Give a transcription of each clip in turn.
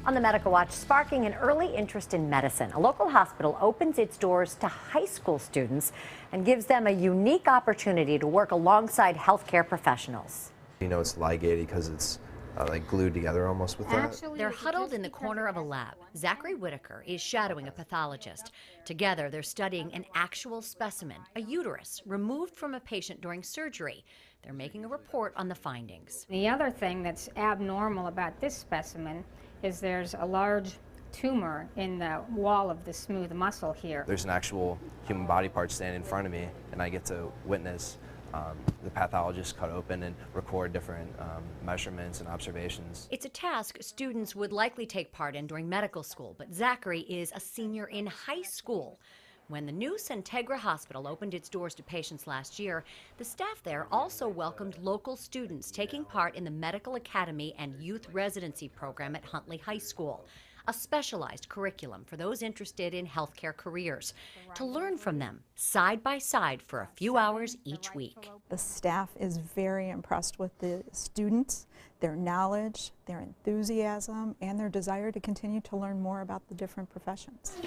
On the Medical Watch, sparking an early interest in medicine. A local hospital opens its doors to high school students and gives them a unique opportunity to work alongside healthcare professionals. You know, it's ligated because it's like glued together almost with that. They're huddled in the corner of a lab. Zachary Whitaker is shadowing a pathologist. Together, they're studying an actual specimen, a uterus, removed from a patient during surgery. They're making a report on the findings. The other thing that's abnormal about this specimen is there's a large tumor in the wall of the smooth muscle here. There's an actual human body part standing in front of me, and I get to witness the pathologist cut open and record different measurements and observations. It's a task students would likely take part in during medical school, but Zachary is a senior in high school. When the new Centegra Hospital opened its doors to patients last year, the staff there also welcomed local students taking part in the Medical Academy and Youth Residency program at Huntley High School, a specialized curriculum for those interested in healthcare careers, to learn from them side by side for a few hours each week. The staff is very impressed with the students, their knowledge, their enthusiasm, and their desire to continue to learn more about the different professions.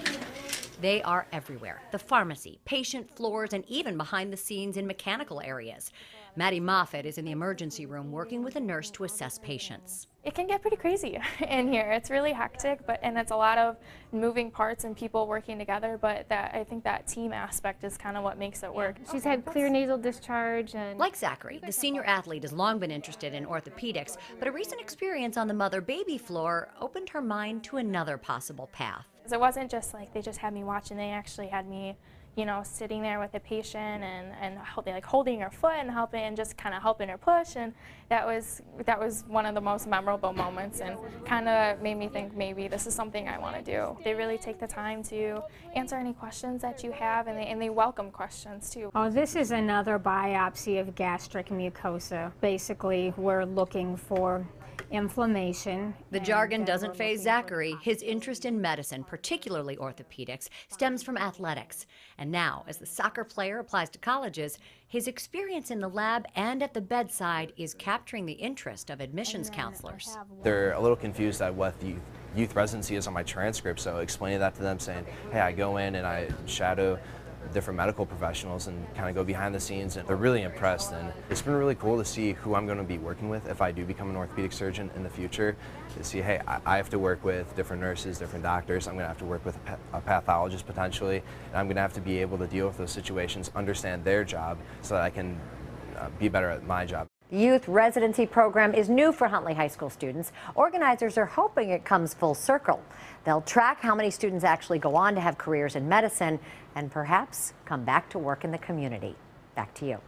They are everywhere: the pharmacy, patient floors, and even behind the scenes in mechanical areas. Maddie Moffat is in the emergency room working with a nurse to assess patients. It can get pretty crazy in here. It's really hectic, and it's a lot of moving parts and people working together, but I think that team aspect is kind of what makes it work. She's had clear nasal discharge. And like Zachary, the senior athlete has long been interested in orthopedics, but a recent experience on the mother-baby floor opened her mind to another possible path. It wasn't just like they just had me watching, they actually had me, you know, sitting there with the patient and holding her foot and just kind of helping her push, and that was one of the most memorable moments and kind of made me think maybe this is something I want to do. They really take the time to answer any questions that you have, and they welcome questions too. Oh, this is another biopsy of gastric mucosa. Basically, we're looking for inflammation. The jargon doesn't faze Zachary. His interest in medicine, particularly orthopedics, stems from athletics. And now, as the soccer player applies to colleges, his experience in the lab and at the bedside is capturing the interest of admissions counselors. They're a little confused at what the youth residency is on my transcript, so explaining that to them, saying, hey, I go in and I shadow different medical professionals and kind of go behind the scenes, and they're really impressed. And it's been really cool to see who I'm going to be working with if I do become an orthopedic surgeon in the future, to see, hey, I have to work with different nurses, different doctors. I'm going to have to work with a pathologist potentially, and I'm going to have to be able to deal with those situations, understand their job so that I can be better at my job. The youth residency program is new for Huntley High School students. Organizers are hoping it comes full circle. They'll track how many students actually go on to have careers in medicine and perhaps come back to work in the community. Back to you.